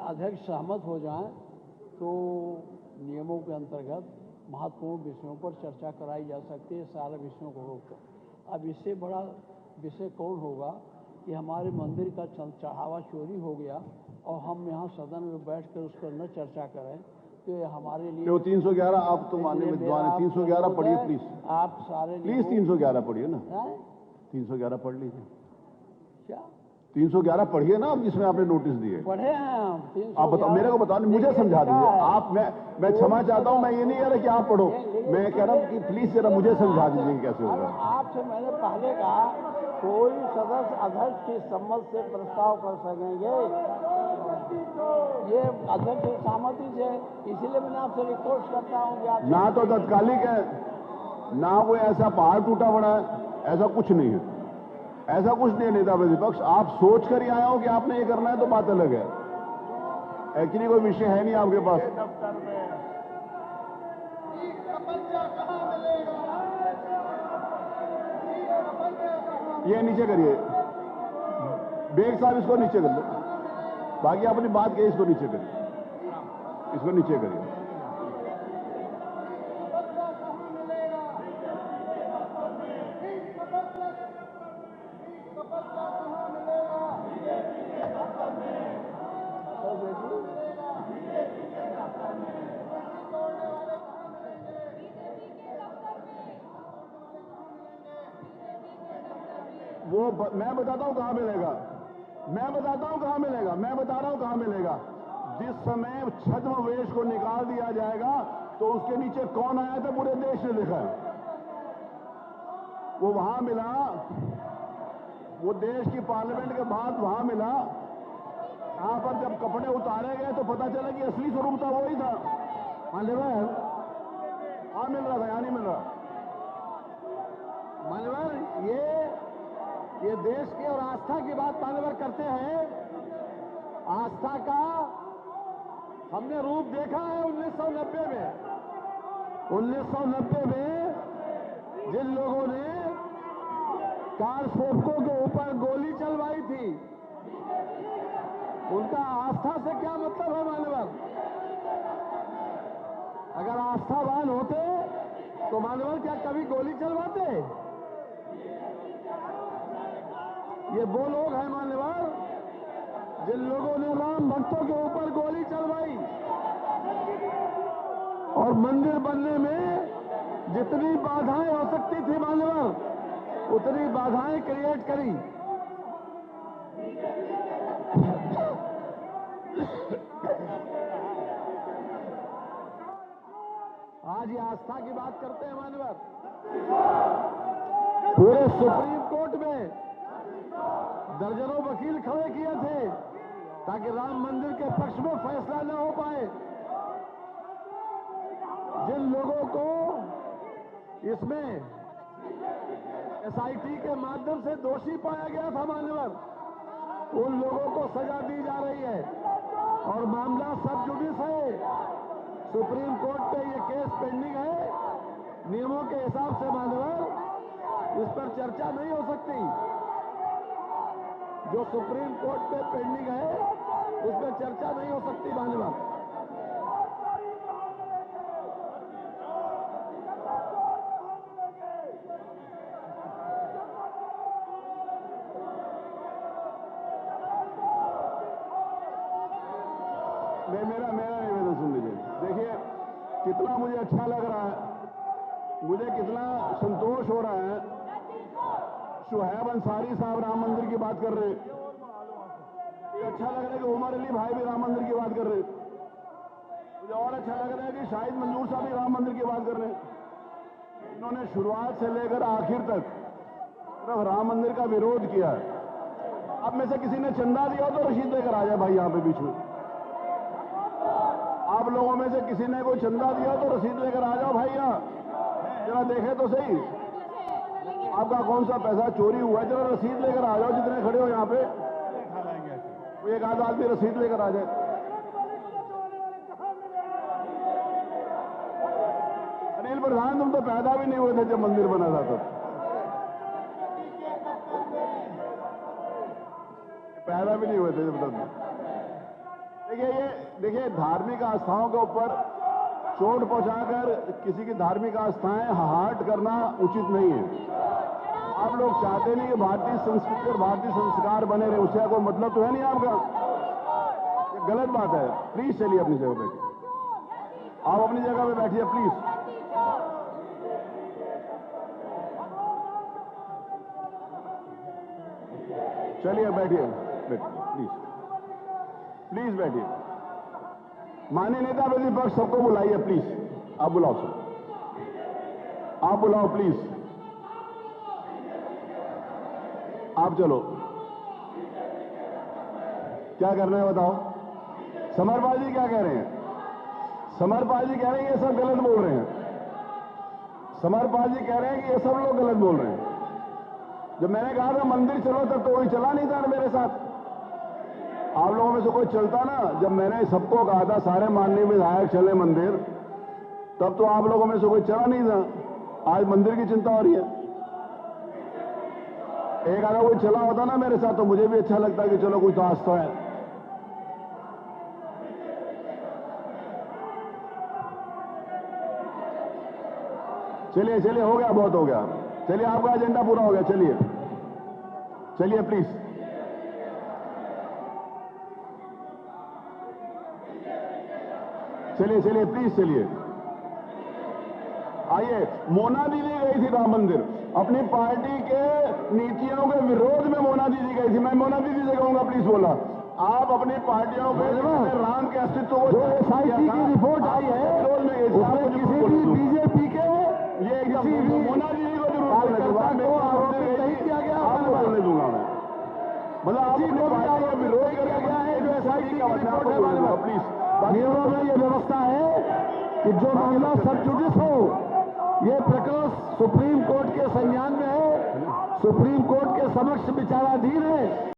अध्यक्ष सहमत हो जाएं तो नियमों के अंतर्गत महत्वपूर्ण विषयों पर चर्चा कराई जा सकती है, सारे विषयों को रोककर। अब इससे बड़ा विषय कौन होगा कि हमारे मंदिर का चढ़ावा चोरी हो गया और हम यहाँ सदन में बैठकर उस पर न चर्चा करें, तो ये हमारे लिए 311 आप तो माननीय विद्वान है, 311 पढ़िए प्लीज। आप सारे प्लीज 311 पढ़िए ना, हैं? 311 पढ़ लीजिए। क्या 311 पढ़िए ना, अब जिसमें आपने नोटिस दिए पढ़े हैं हम? आप बताओ, मेरे को बताओ, मुझे समझा दीजिए आप। मैं क्षमा चाहता हूं, मैं ये नहीं कह रहा कि आप पढ़ो, मैं कह रहा हूं कि प्लीज जरा मुझे समझा दीजिए कैसे होगा। आपसे मैंने पहले कहा कोई सदस्य अध्यक्ष की सम्मत से प्रस्ताव कर सकेंगे, ये अध्यक्ष की सहमति से, इसीलिए मैंने आपसे रिक्वेस्ट करता हूँ कि आप ना तो तत्कालिक है, ना कोई ऐसा पहाड़ टूटा पड़ा है, ऐसा कुछ नहीं है, ऐसा कुछ नहीं है। नेता प्रतिपक्ष, आप सोच कर ही आए हो कि आपने ये करना है तो बात अलग है, एक्चुअली कोई विषय है नहीं आपके पास। ये नीचे करिए, बेग साहब इसको नीचे कर लो, बाकी अपनी बात कहिए, इसको नीचे करिए, इसको नीचे करिए। वो मैं बताता हूं कहां मिलेगा, मैं बताता हूं कहां मिलेगा, मैं बता रहा हूं कहां मिलेगा। जिस समय छद्मवेश को निकाल दिया जाएगा तो उसके नीचे कौन आया था पूरे देश ने देखा है, वो वहां मिला, वो देश की पार्लियामेंट के बाद वहां मिला। यहां पर जब कपड़े उतारे गए तो पता चला कि असली स्वरूप था वही था। मान्यवर हाँ मिल रहा था, यहां नहीं मिल रहा। मान्यवर ये देश की और आस्था की बात मान्यवर करते हैं। आस्था का हमने रूप देखा है 1990 में। 1990 में जिन लोगों ने कारसेवकों के ऊपर गोली चलवाई थी, उनका आस्था से क्या मतलब है मान्यवर? अगर आस्थावान होते तो मान्यवर क्या कभी गोली चलवाते? ये वो लोग हैं मान्यवर जिन लोगों ने राम भक्तों के ऊपर गोली चलवाई और मंदिर बनने में जितनी बाधाएं हो सकती थी मान्यवर, उतनी बाधाएं क्रिएट करी। आज ये आस्था की बात करते हैं मान्यवर। पूरे सुप्रीम कोर्ट में दर्जनों वकील खड़े किए थे ताकि राम मंदिर के पक्ष में फैसला न हो पाए। जिन लोगों को इसमें एसआईटी के माध्यम से दोषी पाया गया था मान्यवर, उन लोगों को सजा दी जा रही है और मामला सब जुडिस है। सुप्रीम कोर्ट पे ये केस पेंडिंग है। नियमों के हिसाब से मान्यवर इस पर चर्चा नहीं हो सकती। जो सुप्रीम कोर्ट पे पेंडिंग है उस पर चर्चा नहीं हो सकती मान्यवर। मेरा निवेदन सुन लीजिए। देखिए कितना मुझे अच्छा लग रहा है, मुझे कितना संतोष हो रहा है। शुहैब अंसारी साहब राम मंदिर की बात कर रहे हैं, अच्छा लग रहा है कि उमर अली भाई भी राम मंदिर की बात कर रहे हैं। मुझे और अच्छा लग रहा है कि शाहिद मंजूर साहब भी राम मंदिर की बात कर रहे हैं। इन्होंने शुरुआत से लेकर आखिर तक सिर्फ राम मंदिर का विरोध किया है। अब में से किसी ने चंदा दिया तो रसीद लेकर आ जाए भाई यहाँ पे बीच में। आप लोगों में से किसी ने कोई चंदा दिया तो रसीद लेकर आ जाओ भाई, यहाँ जरा देखे तो सही आपका कौन सा पैसा चोरी हुआ है। जरा रसीद लेकर आ जाओ, जितने खड़े हो यहाँ पे एक आध आदमी रसीद लेकर आ जाए। अनिल प्रधान तुम तो पैदा भी नहीं हुए थे जब मंदिर बना था, तो पैदा भी नहीं हुए थे जब तक। देखिए धार्मिक आस्थाओं के ऊपर चोट पहुंचाकर किसी की धार्मिक आस्थाएं हर्ट करना उचित नहीं है। आप लोग चाहते नहीं कि भारतीय संस्कृति और भारतीय संस्कार बने रहे, उससे कोई मतलब तो है नहीं आपका। ये गलत बात है। प्लीज चलिए अपनी जगह बैठिए, आप अपनी जगह पे बैठिए प्लीज। चलिए बैठिए प्लीज, प्लीज बैठिए। माननीय नेता प्रतिपक्ष सबको बुलाइए प्लीज, आप बुलाओ सर, आप बुलाओ प्लीज, आप चलो। क्या करना है बताओ। समरपाल जी क्या कह रहे हैं? समरपाल जी कह रहे हैं ये सब गलत बोल रहे हैं। समरपाल जी कह रहे हैं कि ये सब लोग गलत बोल रहे हैं। जब मैंने कहा था मंदिर चलो तब तो कोई चला नहीं था मेरे साथ। आप लोगों में से कोई चलता ना, जब मैंने सबको कहा था सारे माननीय विधायक चले मंदिर, तब तो आप लोगों में से कोई चला नहीं था। आज मंदिर की चिंता हो रही है। एक आधा कोई चला होता ना मेरे साथ तो मुझे भी अच्छा लगता कि चलो कुछ तो आस्था है। चलिए चलिए, हो गया, बहुत हो गया। चलिए आपका एजेंडा पूरा हो गया, चलिए चलिए प्लीज। चलिए चलिए प्लीज चलिए। आइए, मोना दीदी गई थी राम मंदिर, अपनी पार्टी के नीतियों के विरोध में मोना दीदी गई थी। मैं मोना दीदी से कहूंगा प्लीज बोला, आप अपनी पार्टियों के राम के अस्तित्व को, जो एसआईटी की रिपोर्ट आई है उसमें किसी भी बीजेपी के ये किसी भी मोना दीदी को जरूर आरोपित नहीं किया गया। आपको बोलने दूंगा मैं, मतलब आपकी पार्टी का विरोध किया गया है जो एसआईटी का रिपोर्ट है वाले में। प्लीज, नियमों में ये व्यवस्था है कि जो मामला सब जुडिस हो, ये प्रकरण सुप्रीम कोर्ट के संज्ञान में है, सुप्रीम कोर्ट के समक्ष विचाराधीन है।